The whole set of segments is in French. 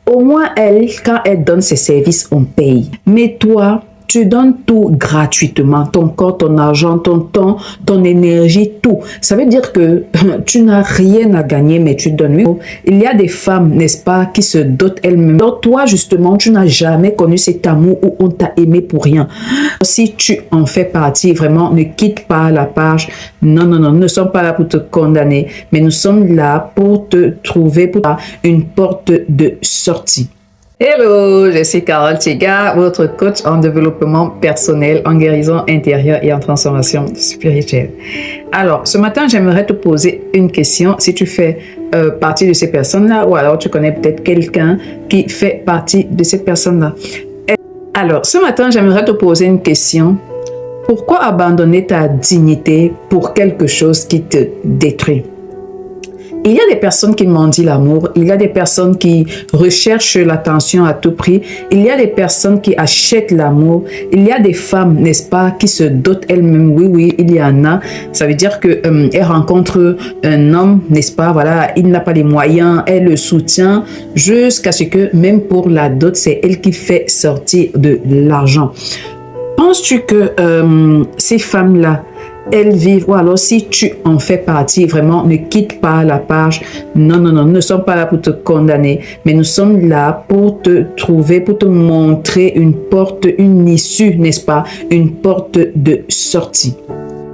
Au moins, elle, quand elle donne ses services, on paye. Mais toi, tu donnes tout gratuitement, ton corps, ton argent, ton temps, ton énergie, tout. Ça veut dire que tu n'as rien à gagner, mais tu donnes. Il y a des femmes, n'est-ce pas, qui se dotent elles-mêmes. Donc toi, justement, tu n'as jamais connu cet amour où on t'a aimé pour rien. Si tu en fais partie, vraiment, ne quitte pas la page. Non, non, non, nous ne sommes pas là pour te condamner, mais nous sommes là pour te trouver pour une porte de sortie. Hello, je suis Carole Tiga, votre coach en développement personnel, en guérison intérieure et en transformation spirituelle. Alors, ce matin, j'aimerais te poser une question. Si tu fais partie de ces personnes-là, ou alors tu connais peut-être quelqu'un qui fait partie de cette personne-là. Alors, ce matin, j'aimerais te poser une question. Pourquoi abandonner ta dignité pour quelque chose qui te détruit? Il y a des personnes qui mendient l'amour, il y a des personnes qui recherchent l'attention à tout prix, il y a des personnes qui achètent l'amour, il y a des femmes, n'est-ce pas, qui se dotent elles-mêmes. Oui, oui, il y en a. Ça veut dire que elle rencontre un homme, n'est-ce pas, voilà, il n'a pas les moyens, elle le soutient jusqu'à ce que même pour la dot, c'est elle qui fait sortir de l'argent. Penses-tu que ces femmes-là, elles vivent, ou alors si tu en fais partie, vraiment, ne quitte pas la page. Non, non, non, nous ne sommes pas là pour te condamner, mais nous sommes là pour te trouver, pour te montrer une porte, une issue, n'est-ce pas, une porte de sortie.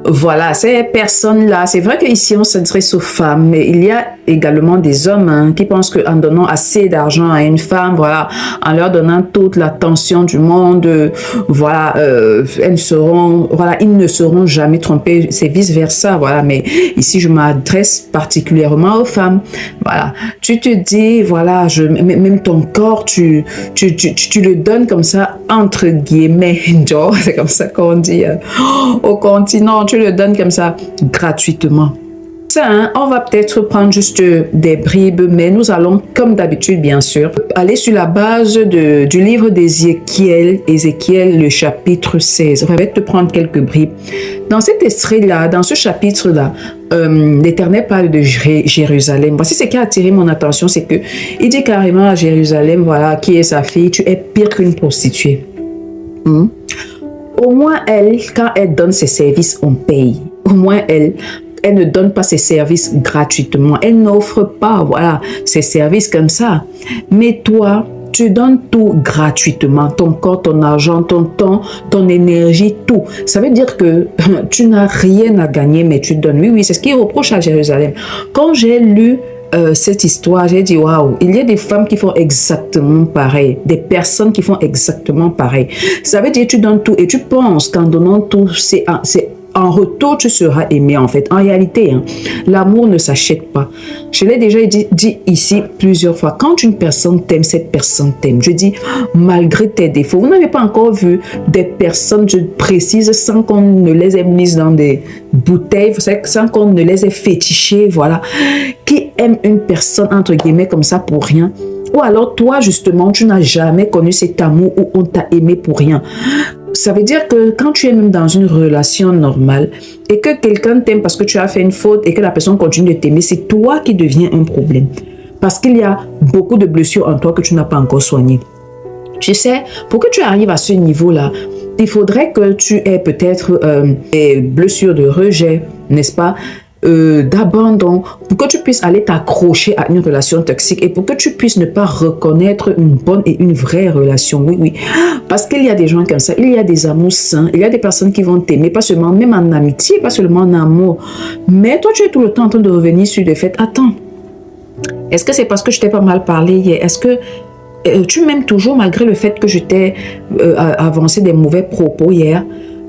Voilà, ces personnes-là, c'est vrai qu'ici on s'adresse aux femmes, mais il y a également des hommes qui pensent qu'en donnant assez d'argent à une femme, voilà, en leur donnant toute l'attention du monde, voilà, elles seront, voilà, ils ne seront jamais trompés, c'est vice-versa, voilà. Mais ici, je m'adresse particulièrement aux femmes. Voilà, tu te dis, voilà, même ton corps, tu le donnes comme ça, entre guillemets, genre, c'est comme ça qu'on dit au continent, tu le donnes comme ça gratuitement. Ça, on va peut-être prendre juste des bribes, mais nous allons, comme d'habitude, bien sûr, aller sur la base du livre d'Ézéchiel, le chapitre 16. Je vais te prendre quelques bribes. Dans cet extrait-là, dans ce chapitre-là, l'Éternel parle de Jérusalem. Voici ce qui a attiré mon attention, c'est que il dit carrément à Jérusalem, voilà, qui est sa fille, tu es pire qu'une prostituée. Au moins, elle, quand elle donne ses services, on paye. Au moins, elle ne donne pas ses services gratuitement. Elle n'offre pas, voilà, ses services comme ça. Mais toi, tu donnes tout gratuitement. Ton corps, ton argent, ton temps, ton énergie, tout. Ça veut dire que tu n'as rien à gagner, mais tu donnes. Oui, oui, c'est ce qu'il reproche à Jérusalem. Quand j'ai lu cette histoire, j'ai dit waouh, il y a des femmes qui font exactement pareil, des personnes qui font exactement pareil. Ça veut dire que tu donnes tout et tu penses qu'en donnant tout, c'est en retour, tu seras aimé en fait. En réalité, l'amour ne s'achète pas. Je l'ai déjà dit ici plusieurs fois. Quand une personne t'aime, cette personne t'aime. Je dis, malgré tes défauts. Vous n'avez pas encore vu des personnes, je précise, sans qu'on ne les ait mises dans des bouteilles, vous savez, sans qu'on ne les ait fétichées, voilà, qui aiment une personne, entre guillemets, comme ça pour rien. Ou alors toi, justement, tu n'as jamais connu cet amour où on t'a aimé pour rien. Ça veut dire que quand tu es même dans une relation normale et que quelqu'un t'aime parce que tu as fait une faute et que la personne continue de t'aimer, c'est toi qui deviens un problème. Parce qu'il y a beaucoup de blessures en toi que tu n'as pas encore soignées. Tu sais, pour que tu arrives à ce niveau-là, il faudrait que tu aies peut-être des blessures de rejet, n'est-ce pas? D'abandon, pour que tu puisses aller t'accrocher à une relation toxique et pour que tu puisses ne pas reconnaître une bonne et une vraie relation. Oui, oui. Parce qu'il y a des gens comme ça, il y a des amours sains, il y a des personnes qui vont t'aimer, pas seulement, même en amitié, pas seulement en amour. Mais toi, tu es tout le temps en train de revenir sur le fait, attends, est-ce que c'est parce que je t'ai pas mal parlé hier? Est-ce que tu m'aimes toujours malgré le fait que je t'ai avancé des mauvais propos hier?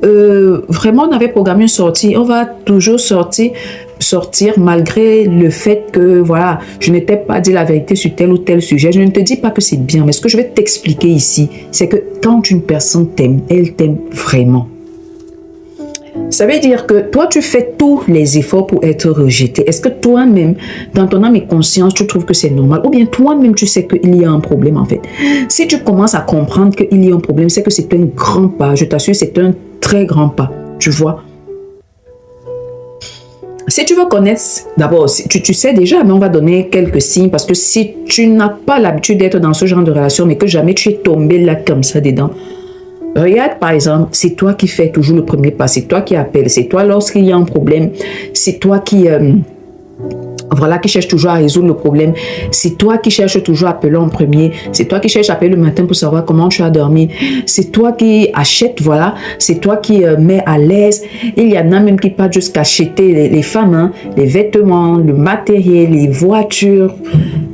Vraiment, on avait programmé une sortie. On va toujours sortir malgré le fait que, voilà, je ne t'ai pas dit la vérité sur tel ou tel sujet. Je ne te dis pas que c'est bien, mais ce que je vais t'expliquer ici, c'est que quand une personne t'aime, elle t'aime vraiment. Ça veut dire que toi, tu fais tous les efforts pour être rejeté. Est-ce que toi-même, dans ton âme et conscience, tu trouves que c'est normal? Ou bien toi-même, tu sais qu'il y a un problème en fait. Si tu commences à comprendre qu'il y a un problème, c'est que c'est un grand pas. Je t'assure, c'est un très grand pas. Tu vois? Si tu veux connaître, d'abord, tu sais déjà, mais on va donner quelques signes parce que si tu n'as pas l'habitude d'être dans ce genre de relation, mais que jamais tu es tombé là comme ça dedans, regarde par exemple, c'est toi qui fais toujours le premier pas, c'est toi qui appelles, c'est toi lorsqu'il y a un problème, c'est toi qui... voilà, qui cherche toujours à résoudre le problème. C'est toi qui cherches toujours à appeler en premier. C'est toi qui cherches à appeler le matin pour savoir comment tu as dormi. C'est toi qui achètes, voilà. C'est toi qui mets à l'aise. Il y en a même qui partent jusqu'à acheter les femmes, hein, les vêtements, le matériel, les voitures,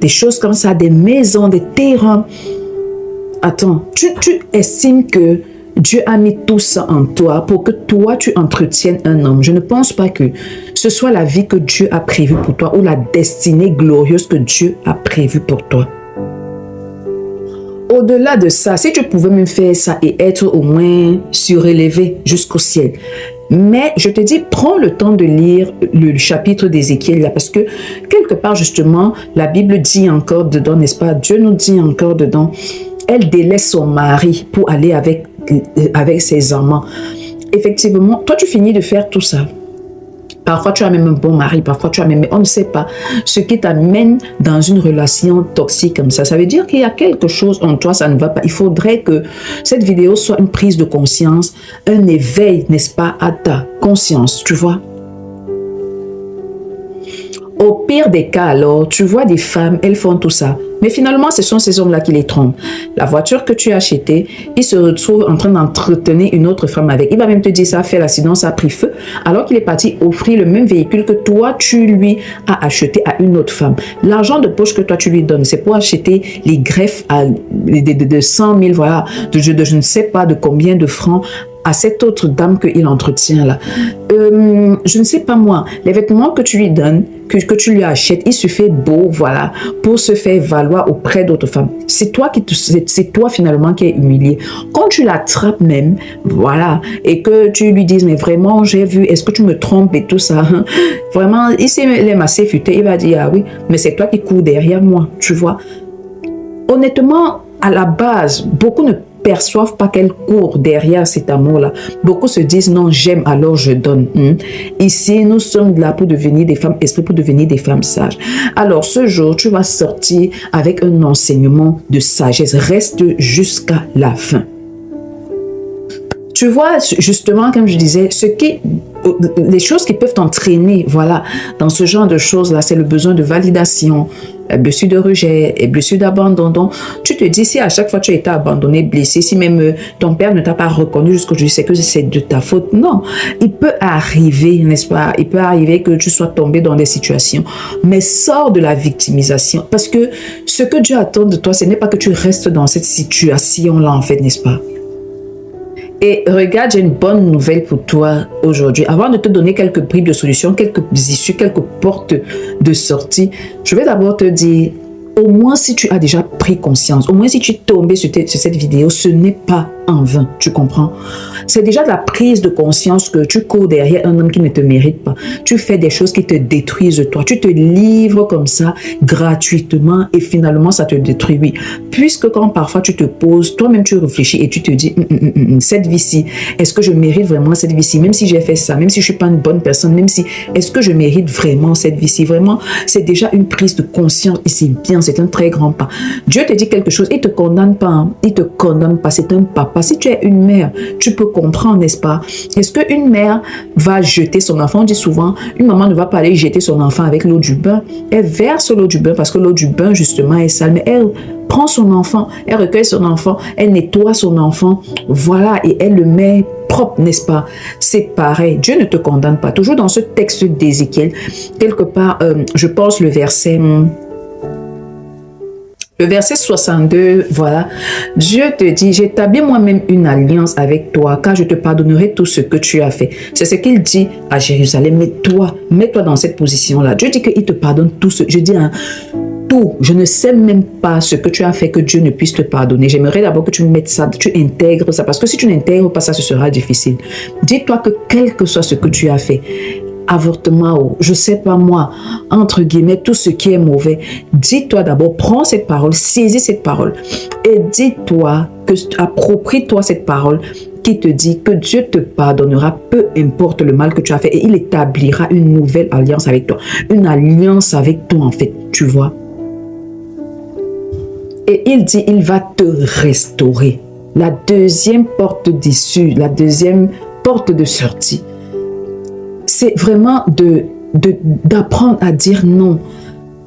des choses comme ça, des maisons, des terrains. Attends, tu estimes que Dieu a mis tout ça en toi pour que toi, tu entretiennes un homme. Je ne pense pas que ce soit la vie que Dieu a prévue pour toi ou la destinée glorieuse que Dieu a prévue pour toi. Au-delà de ça, si tu pouvais même faire ça et être au moins surélevé jusqu'au ciel. Mais je te dis, prends le temps de lire le chapitre d'Ézéchiel là, parce que quelque part justement, la Bible dit encore dedans, n'est-ce pas? Dieu nous dit encore dedans, elle délaisse son mari pour aller avec ses amants. Effectivement, toi tu finis de faire tout ça. Parfois tu as même un bon mari, parfois tu as même... On ne sait pas ce qui t'amène dans une relation toxique comme ça. Ça veut dire qu'il y a quelque chose en toi, ça ne va pas. Il faudrait que cette vidéo soit une prise de conscience, un éveil, n'est-ce pas, à ta conscience, tu vois. Au pire des cas, alors, tu vois des femmes, elles font tout ça. Mais finalement, ce sont ces hommes-là qui les trompent. La voiture que tu as achetée, il se retrouve en train d'entretenir une autre femme avec. Il va même te dire, ça a fait l'accident, ça a pris feu, alors qu'il est parti offrir le même véhicule que toi, tu lui as acheté à une autre femme. L'argent de poche que toi, tu lui donnes, c'est pour acheter les greffes de 100 000, voilà, de je ne sais pas de combien de francs, à cette autre dame qu'il entretient là. Je ne sais pas moi, les vêtements que tu lui donnes, que tu lui achètes, il se fait beau, voilà, pour se faire valoir auprès d'autres femmes. C'est toi finalement qui es humilié. Quand tu l'attrapes même, voilà, et que tu lui dises, mais vraiment, j'ai vu, est-ce que tu me trompes et tout ça, hein? Vraiment, ici, il est assez futé, il va dire, ah oui, mais c'est toi qui cours derrière moi, tu vois. Honnêtement, à la base, beaucoup ne perçoivent pas qu'elle court derrière cet amour-là. Beaucoup se disent, non, j'aime, alors je donne. Ici, nous sommes là pour devenir des femmes esprits, pour devenir des femmes sages. Alors, ce jour, tu vas sortir avec un enseignement de sagesse. Reste jusqu'à la fin. Tu vois, justement, comme je disais, les choses qui peuvent t'entraîner, voilà, dans ce genre de choses-là, c'est le besoin de validation, blessure de rejet et blessure d'abandon. Donc, tu te dis, si à chaque fois tu as été abandonné, blessé, si même ton père ne t'a pas reconnu jusqu'aujourd'hui, c'est que c'est de ta faute. Non, il peut arriver, n'est-ce pas? Il peut arriver que tu sois tombé dans des situations, mais sors de la victimisation. Parce que ce que Dieu attend de toi, ce n'est pas que tu restes dans cette situation-là, en fait, n'est-ce pas? Et regarde, j'ai une bonne nouvelle pour toi aujourd'hui. Avant de te donner quelques bribes de solutions, quelques issues, quelques portes de sortie, je vais d'abord te dire, au moins si tu as déjà pris conscience, au moins si tu es tombé sur cette vidéo, ce n'est pas en vain, tu comprends? C'est déjà de la prise de conscience que tu cours derrière un homme qui ne te mérite pas. Tu fais des choses qui te détruisent toi. Tu te livres comme ça gratuitement et finalement ça te détruit. Oui. Puisque quand parfois tu te poses, toi-même tu réfléchis et tu te dis, cette vie-ci, est-ce que je mérite vraiment cette vie-ci? Même si j'ai fait ça, même si je suis pas une bonne personne, même si, est-ce que je mérite vraiment cette vie-ci? Vraiment, c'est déjà une prise de conscience et c'est bien, c'est un très grand pas. Dieu te dit quelque chose, il te condamne pas, hein. Il te condamne pas, c'est un papa. Si tu es une mère, tu peux comprendre, n'est-ce pas? Est-ce qu'une mère va jeter son enfant? On dit souvent, une maman ne va pas aller jeter son enfant avec l'eau du bain. Elle verse l'eau du bain parce que l'eau du bain, justement, est sale. Mais elle prend son enfant, elle recueille son enfant, elle nettoie son enfant, voilà, et elle le met propre, n'est-ce pas? C'est pareil. Dieu ne te condamne pas. Toujours dans ce texte d'Ézéchiel, quelque part, je pense le verset... Le verset 62, voilà. Dieu te dit, j'établis moi-même une alliance avec toi, car je te pardonnerai tout ce que tu as fait. C'est ce qu'il dit à Jérusalem. Mais toi, mets-toi dans cette position-là. Dieu dit qu'il te pardonne tout ce... Je dis, hein, tout. Je ne sais même pas ce que tu as fait que Dieu ne puisse te pardonner. J'aimerais d'abord que tu mettes ça, tu intègres ça. Parce que si tu n'intègres pas ça, ce sera difficile. Dis-toi que quel que soit ce que tu as fait, avortement, je sais pas moi, entre guillemets, tout ce qui est mauvais, dis-toi d'abord, prends cette parole, saisis cette parole et dis-toi, approprie-toi cette parole qui te dit que Dieu te pardonnera, peu importe le mal que tu as fait, et il établira une nouvelle alliance avec toi. Une alliance avec toi, en fait, tu vois. Et il dit, il va te restaurer. La deuxième porte d'issue, la deuxième porte de sortie, c'est vraiment d'apprendre à dire non.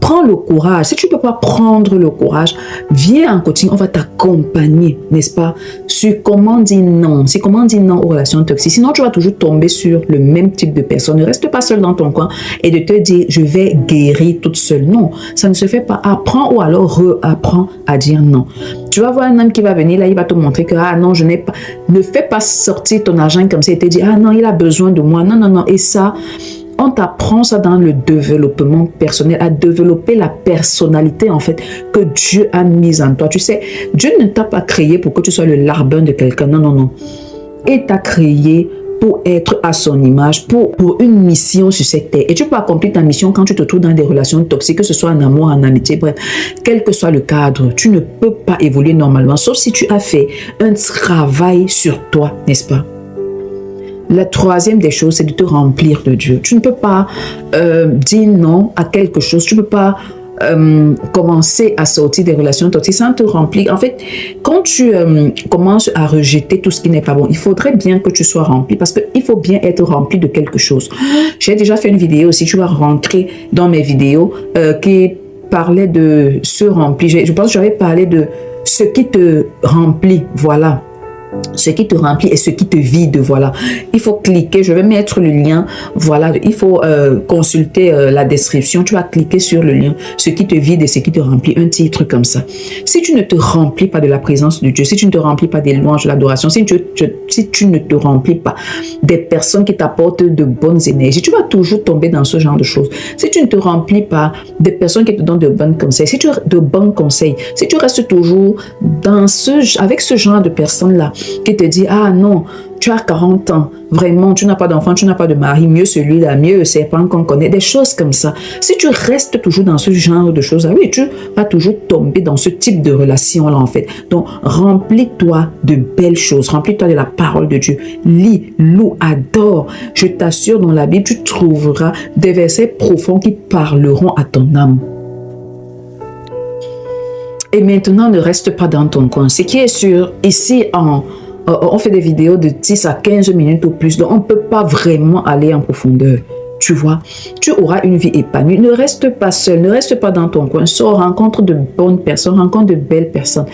Prends le courage. Si tu ne peux pas prendre le courage, viens en coaching, on va t'accompagner, n'est-ce pas, sur comment dire non. C'est comment dire non aux relations toxiques. Sinon, tu vas toujours tomber sur le même type de personne. Ne reste pas seul dans ton coin et de te dire, je vais guérir toute seule. Non, ça ne se fait pas. Apprends ou alors réapprends à dire non. Tu vas voir un homme qui va venir, là, il va te montrer que, ah non, je n'ai pas... Ne fais pas sortir ton argent comme ça et te dire, ah non, il a besoin de moi. Non, non, non. Et ça... On t'apprend ça dans le développement personnel, à développer la personnalité en fait que Dieu a mise en toi. Tu sais, Dieu ne t'a pas créé pour que tu sois le larbin de quelqu'un. Non, non, non. Il t'a créé pour être à son image, pour une mission sur cette terre. Et tu peux accomplir ta mission quand tu te trouves dans des relations toxiques, que ce soit en amour, en amitié, bref, quel que soit le cadre, tu ne peux pas évoluer normalement, sauf si tu as fait un travail sur toi, n'est-ce pas? La troisième des choses, c'est de te remplir de Dieu. Tu ne peux pas dire non à quelque chose. Tu ne peux pas commencer à sortir des relations toxiques sans te remplir. En fait, quand tu commences à rejeter tout ce qui n'est pas bon, il faudrait bien que tu sois rempli parce qu'il faut bien être rempli de quelque chose. J'ai déjà fait une vidéo aussi, tu vas rentrer dans mes vidéos qui parlait de se remplir. Je pense que j'avais parlé de ce qui te remplit, voilà. Ce qui te remplit et ce qui te vide, voilà. Il faut cliquer, je vais mettre le lien, voilà. Il faut consulter la description, tu vas cliquer sur le lien, ce qui te vide et ce qui te remplit, un titre comme ça. Si tu ne te remplis pas de la présence de Dieu, si tu ne te remplis pas des louanges, de l'adoration, si tu ne te remplis pas des personnes qui t'apportent de bonnes énergies, tu vas toujours tomber dans ce genre de choses. Si tu ne te remplis pas des personnes qui te donnent de bons conseils, si tu restes toujours dans avec ce genre de personnes-là, qui te dit, ah non, tu as 40 ans, vraiment, tu n'as pas d'enfant, tu n'as pas de mari, mieux celui-là, mieux le serpent qu'on connaît, des choses comme ça. Si tu restes toujours dans ce genre de choses, oui, tu vas toujours tomber dans ce type de relation-là, en fait. Donc, remplis-toi de belles choses, remplis-toi de la parole de Dieu, lis, loue, adore. Je t'assure, dans la Bible, tu trouveras des versets profonds qui parleront à ton âme. Et maintenant, ne reste pas dans ton coin. Ce qui est sûr, ici, on fait des vidéos de 10 à 15 minutes ou plus. Donc, on ne peut pas vraiment aller en profondeur. Tu vois, tu auras une vie épanouie. Ne reste pas seul, ne reste pas dans ton coin. Sors, rencontre de bonnes personnes, rencontre de belles personnes.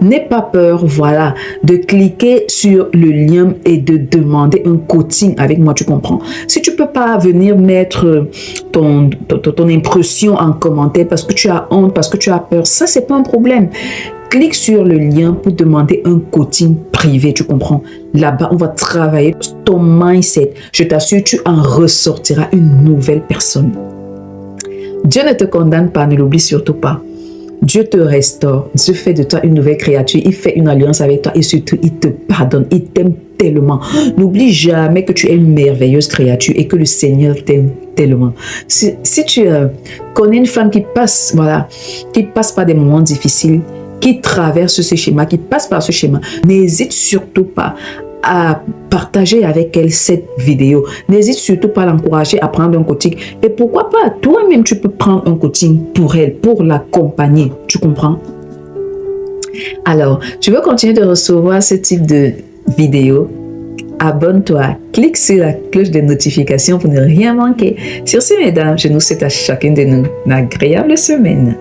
N'aie pas peur, voilà, de cliquer sur le lien et de demander un coaching avec moi, tu comprends. Si tu ne peux pas venir mettre ton impression en commentaire parce que tu as honte, parce que tu as peur, ça, c'est pas un problème. Clique sur le lien pour demander un coaching privé, tu comprends. Là-bas, on va travailler ton mindset. Je t'assure, tu en ressortiras une nouvelle personne. Dieu ne te condamne pas, ne l'oublie surtout pas. Dieu te restaure. Dieu fait de toi une nouvelle créature. Il fait une alliance avec toi et surtout, il te pardonne. Il t'aime tellement. N'oublie jamais que tu es une merveilleuse créature et que le Seigneur t'aime tellement. Si tu connais une femme qui passe par des moments difficiles, qui traverse ce schéma, qui passe par ce schéma, n'hésite surtout pas à partager avec elle cette vidéo. N'hésite surtout pas à l'encourager à prendre un coaching. Et pourquoi pas, toi-même, tu peux prendre un coaching pour elle, pour l'accompagner. Tu comprends? Alors, tu veux continuer de recevoir ce type de vidéo? Abonne-toi, clique sur la cloche de notification pour ne rien manquer. Sur ce, mesdames, je nous souhaite à chacune de nous une agréable semaine.